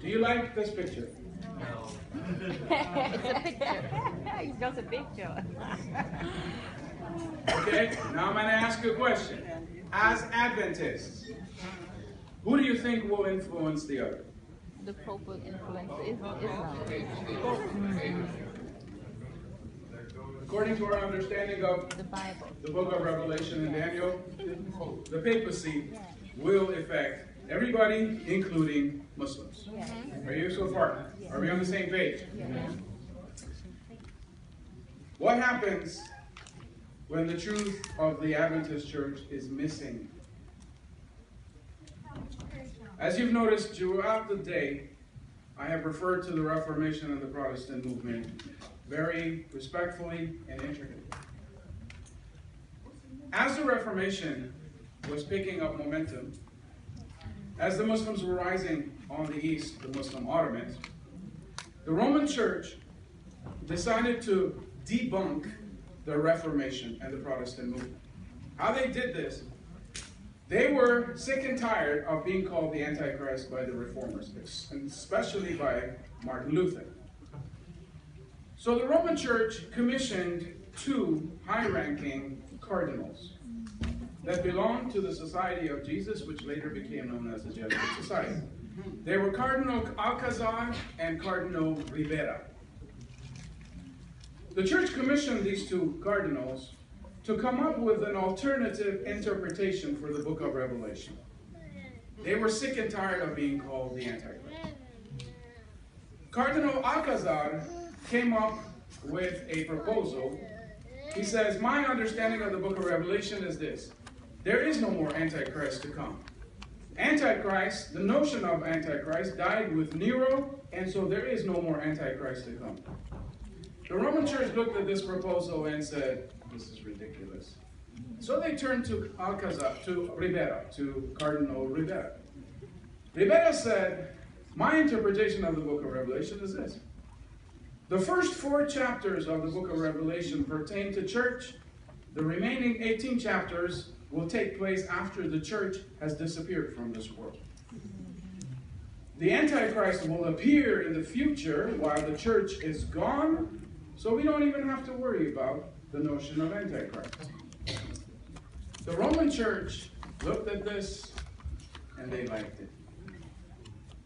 Do you like this picture? No. It's a picture. It's just a picture. Okay, now I'm going to ask you a question. As Adventists, who do you think will influence the other? The Pope will influence Islam. According to our understanding of The Bible. the book of Revelation and Daniel, the papacy will affect everybody, including Muslims. Are you so far? Are we on the same page? What happens when the truth of the Adventist church is missing? As you've noticed throughout the day, I have referred to the Reformation and the Protestant movement very respectfully and intricately. As the Reformation was picking up momentum, as the Muslims were rising on the east, the Muslim Ottomans, the Roman Church decided to debunk the Reformation and the Protestant movement. How they did this, they were sick and tired of being called the Antichrist by the Reformers, and especially by Martin Luther. So the Roman Church commissioned two high-ranking cardinals that belonged to the Society of Jesus, which later became known as the Jesuit Society. They were Cardinal Alcazar and Cardinal Rivera. The church commissioned these two cardinals to come up with an alternative interpretation for the book of Revelation. They were sick and tired of being called the Antichrist. Cardinal Alcazar came up with a proposal. He says, my understanding of the book of Revelation is this: there is no more Antichrist to come. Antichrist, the notion of Antichrist, died with Nero, and so there is no more Antichrist to come. The Roman Church looked at this proposal and said, this is ridiculous. So they turned to Alcazar, to Rivera, to Cardinal Rivera. Rivera said, my interpretation of the book of Revelation is this: the first 4 chapters of the book of Revelation pertain to church. The remaining 18 chapters will take place after the church has disappeared from this world. The Antichrist will appear in the future while the church is gone, so we don't even have to worry about the notion of Antichrist. The Roman Church looked at this and they liked it.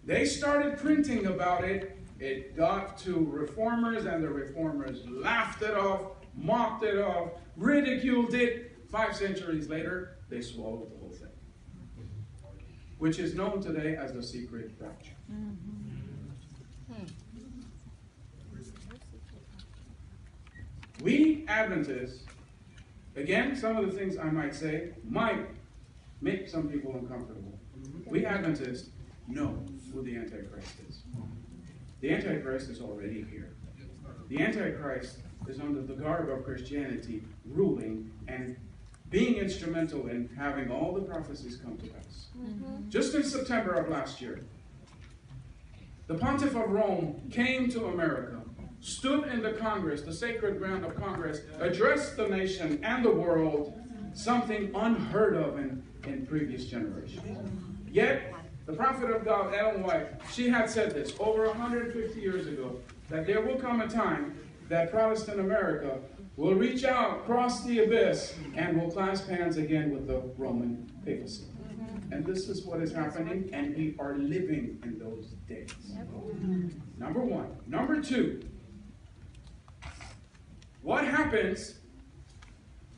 They started printing about it. It got to reformers, and the reformers laughed it off, mocked it off, ridiculed it. 5 centuries later, they swallowed the whole thing, which is known today as the secret rapture. We Adventists, again, some of the things I might say might make some people uncomfortable. We Adventists know who the Antichrist is. The Antichrist is already here. The Antichrist is under the garb of Christianity, ruling and being instrumental in having all the prophecies come to pass. Just in September of last year, the Pontiff of Rome came to America, stood in the Congress, the sacred ground of Congress, addressed the nation and the world, something unheard of in previous generations. Yet, the prophet of God, Ellen White, she had said this over 150 years ago, that there will come a time that Protestant America will reach out, cross the abyss, and will clasp hands again with the Roman papacy. And this is what is happening, and we are living in those days. Number one. Number two, what happens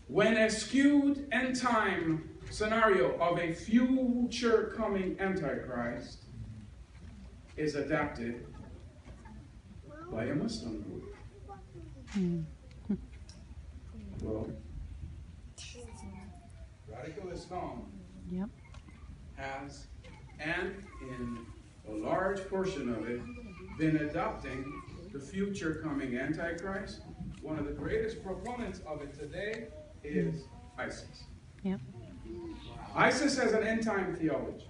when a skewed end time scenario of a future coming Antichrist is adapted by a Muslim group? Well, Radical Islam has, and in a large portion of it, been adopting the future coming Antichrist. One of the greatest proponents of it today is ISIS. ISIS has an end-time theology.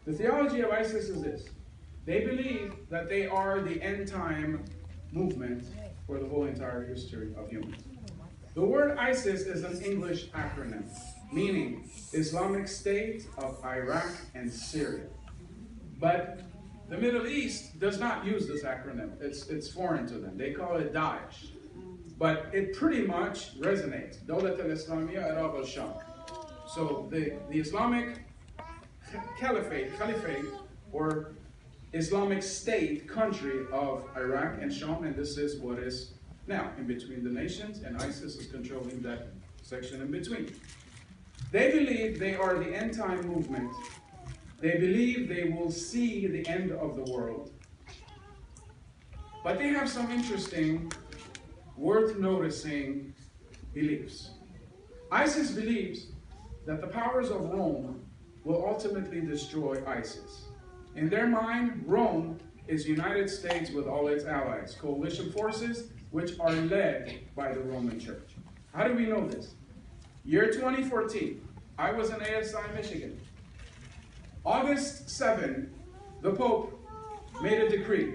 The theology of ISIS is this: they believe that they are the end-time movement for the whole entire history of humans. The word ISIS is an English acronym, meaning Islamic State of Iraq and Syria. But the Middle East does not use this acronym. It's foreign to them. They call it Daesh. But it pretty much resonates. Dawlat al-Islamiyya Iraq al-Sham. So the Islamic Caliphate, or Islamic State country of Iraq and Sham, and this is what is now in between the nations, and ISIS is controlling that section in between. They believe they are the end time movement. They believe they will see the end of the world. But they have some interesting, worth noticing beliefs. ISIS believes that the powers of Rome will ultimately destroy ISIS. In their mind, Rome is United States with all its allies, coalition forces, which are led by the Roman Church. How do we know this? Year 2014, I was in ASI, Michigan. August 7, the Pope made a decree.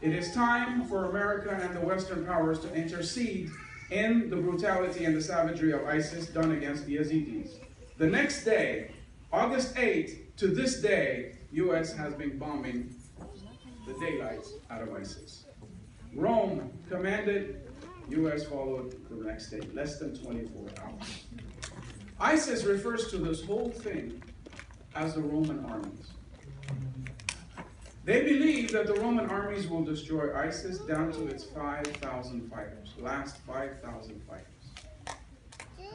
It is time for America and the Western powers to intercede in the brutality and the savagery of ISIS done against the Yazidis. The next day, August 8th, to this day, U.S. has been bombing the daylights out of ISIS. Rome commanded, U.S. followed the next day, less than 24 hours. ISIS refers to this whole thing as the Roman armies. They believe that the Roman armies will destroy ISIS down to its 5,000 fighters, last 5,000 fighters.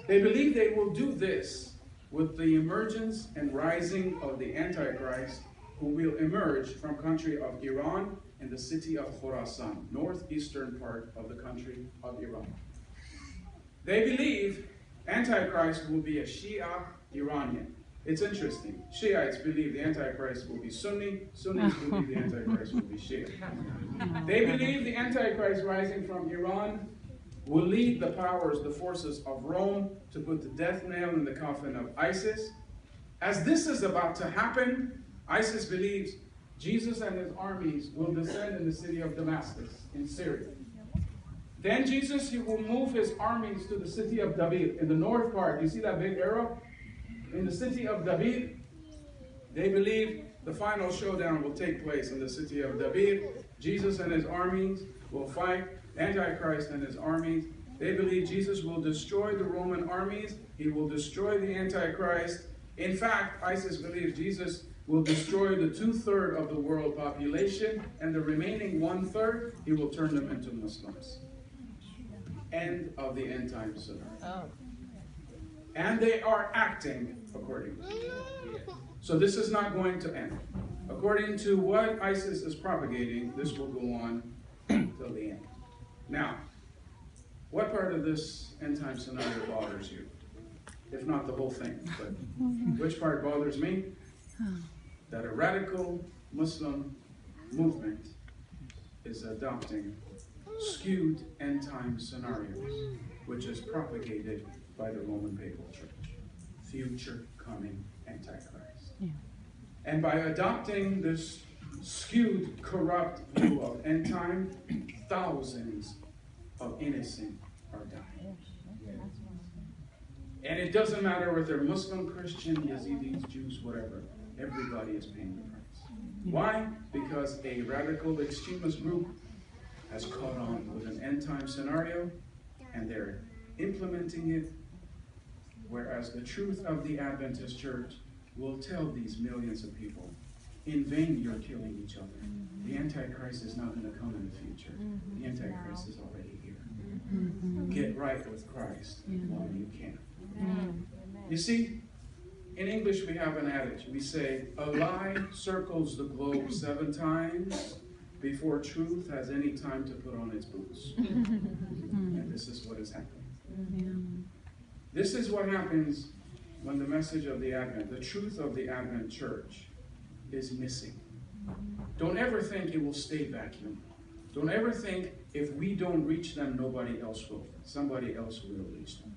They believe they will do this with the emergence and rising of the Antichrist, who will emerge from country of Iran and the city of Khorasan, northeastern part of the country of Iran. They believe Antichrist will be a Shia Iranian. It's interesting. Shiites believe the Antichrist will be Sunni. Sunnis believe the Antichrist will be Shia. They believe the Antichrist rising from Iran will lead the powers, the forces of Rome, to put the death nail in the coffin of ISIS. As this is about to happen, ISIS believes Jesus and his armies will descend in the city of Damascus in Syria. Then Jesus, he will move his armies to the city of David in the north part. You see that big arrow? In the city of David, they believe the final showdown will take place in the city of David. Jesus and his armies will fight Antichrist and his armies. They believe Jesus will destroy the Roman armies. He will destroy the Antichrist. In fact, ISIS believes Jesus will destroy the 2/3 of the world population, and the remaining 1/3, he will turn them into Muslims. End of the end time scenario. Oh. And they are acting accordingly. So this is not going to end. According to what ISIS is propagating, this will go on till the end. Now, what part of this end time scenario bothers you? If not the whole thing, but which part bothers me? That a radical Muslim movement is adopting skewed end time scenarios, which is propagated by the Roman Papal Church. Future coming Antichrist. Yeah. And by adopting this skewed, corrupt view of end time, thousands of innocent are dying. And it doesn't matter if they're Muslim, Christian, Yazidis, Jews, whatever. Everybody is paying the price. Why? Because a radical extremist group has caught on with an end time scenario, and they're implementing it, whereas the truth of the Adventist Church will tell these millions of people, in vain you're killing each other. The Antichrist is not going to come in the future. The Antichrist is already here. Get right with Christ while you can. You see, in English we have an adage. We say, a lie circles the globe 7 times before truth has any time to put on its boots. And this is what is happening. This is what happens when the message of the Advent, the truth of the Advent church, is missing. Don't ever think it will stay vacuum. Don't ever think if we don't reach them, nobody else will. Somebody else will reach them.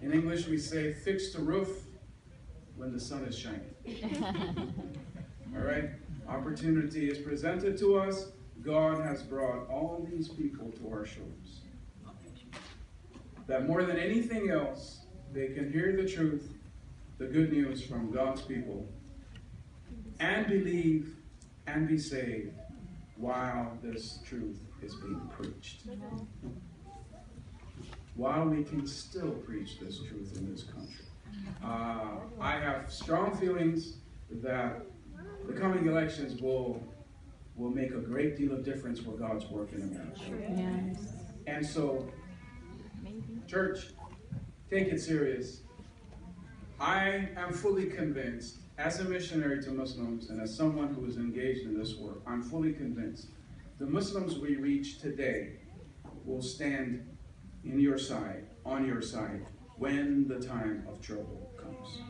In English, we say, fix the roof when the sun is shining. All right? Opportunity is presented to us. God has brought all these people to our shores. That more than anything else, they can hear the truth, the good news from God's people, and believe and be saved while this truth is being preached. While we can still preach this truth in this country. I have strong feelings that the coming elections will make a great deal of difference for God's work in America. Yes. And so, church, take it serious. I am fully convinced, as a missionary to Muslims and as someone who is engaged in this work, I'm fully convinced the Muslims we reach today will stand in your side, on your side, when the time of trouble comes.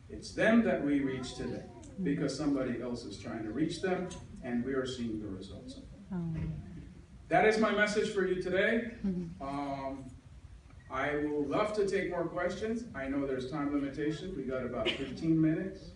It's them that we reach today because somebody else is trying to reach them, and we are seeing the results of it. That is my message for you today. I will love to take more questions. I know there's time limitations. We got about 15 minutes.